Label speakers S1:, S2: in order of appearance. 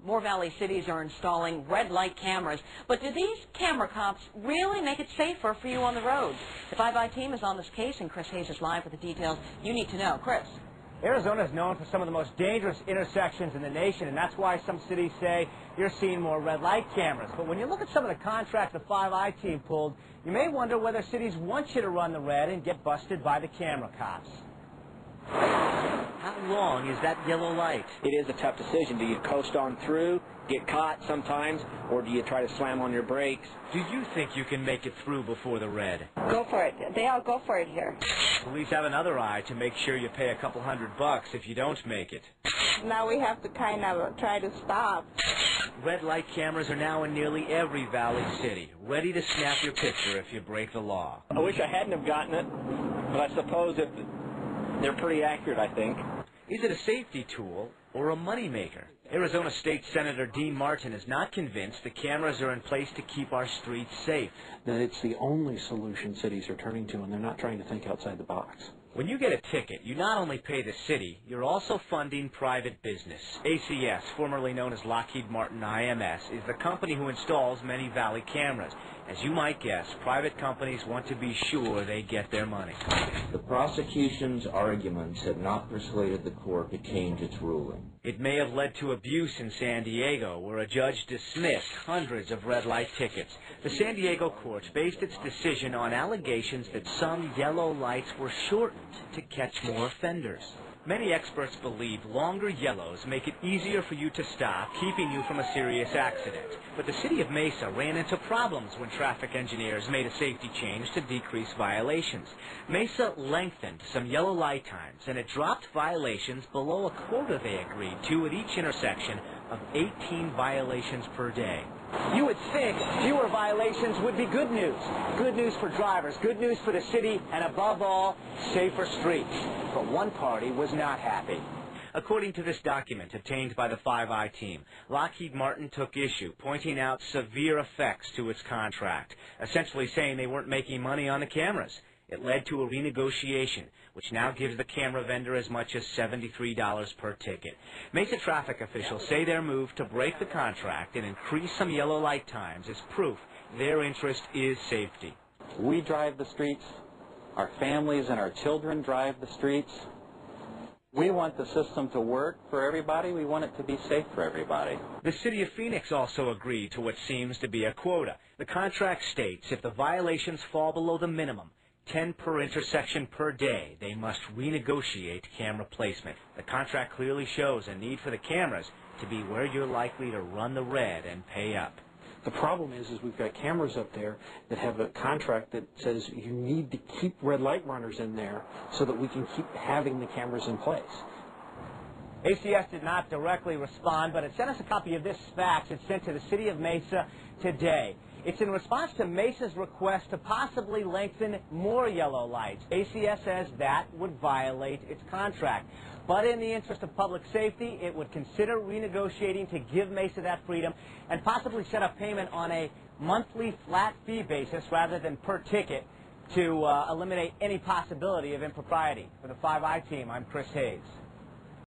S1: more Valley cities are installing red light cameras. But do these camera cops really make it safer for you on the road? The 5i team is on this case, and Chris Hayes is live with the details you need to know. Chris.
S2: Arizona is known for some of the most dangerous intersections in the nation, and that's why some cities say you're seeing more red light cameras. But when you look at some of the contracts the 5i team pulled, you may wonder whether cities want you to run the red and get busted by the camera cops.
S3: How long is that yellow light?
S4: It is a tough decision. Do you coast on through, get caught sometimes, or do you try to slam on your brakes?
S3: Do you think you can make it through before the red?
S5: Go for it. They all go for it here.
S3: Police have another eye to make sure you pay a couple $100 if you don't make it.
S5: Now we have to kind of try to stop.
S3: Red light cameras are now in nearly every Valley city, ready to snap your picture if you break the law.
S4: I wish I hadn't have gotten it, but I suppose they're pretty accurate, I think.
S3: Is it a safety tool or a moneymaker? Arizona State Senator Dean Martin is not convinced the cameras are in place to keep our streets safe.
S6: That it's the only solution cities are turning to, and they're not trying to think outside the box.
S3: When you get a ticket, you not only pay the city, you're also funding private business. ACS, formerly known as Lockheed Martin IMS, is the company who installs many Valley cameras. As you might guess, private companies want to be sure they get their money.
S7: The prosecution's arguments have not persuaded the court to change its ruling.
S3: It may have led to abuse in San Diego, where a judge dismissed hundreds of red light tickets. The San Diego court based its decision on allegations that some yellow lights were shortened to catch more offenders. Many experts believe longer yellows make it easier for you to stop, keeping you from a serious accident. But the city of Mesa ran into problems when traffic engineers made a safety change to decrease violations. Mesa lengthened some yellow light times, and it dropped violations below a quota they agreed to at each intersection of 18 violations per day.
S2: You would think fewer violations would be good news. Good news for drivers, good news for the city, and above all, safer streets. But one party was not happy.
S3: According to this document obtained by the 5i team, Lockheed Martin took issue, pointing out severe effects to its contract, essentially saying they weren't making money on the cameras. It led to a renegotiation, which now gives the camera vendor as much as $73 per ticket. Mesa traffic officials say their move to break the contract and increase some yellow light times is proof their interest is safety.
S6: We drive the streets. Our families and our children drive the streets. We want the system to work for everybody. We want it to be safe for everybody.
S3: The city of Phoenix also agreed to what seems to be a quota. The contract states if the violations fall below the minimum, 10 per intersection per day, they must renegotiate camera placement. The contract clearly shows a need for the cameras to be where you're likely to run the red and pay up.
S6: The problem is we've got cameras up there that have a contract that says you need to keep red light runners in there so that we can keep having the cameras in place.
S2: ACS did not directly respond, but it sent us a copy of this fax. It's sent to the city of Mesa today. It's in response to Mesa's request to possibly lengthen more yellow lights. ACS says that would violate its contract. But in the interest of public safety, it would consider renegotiating to give Mesa that freedom and possibly set up payment on a monthly flat fee basis rather than per ticket to eliminate any possibility of impropriety. For the 5i team, I'm Chris Hayes.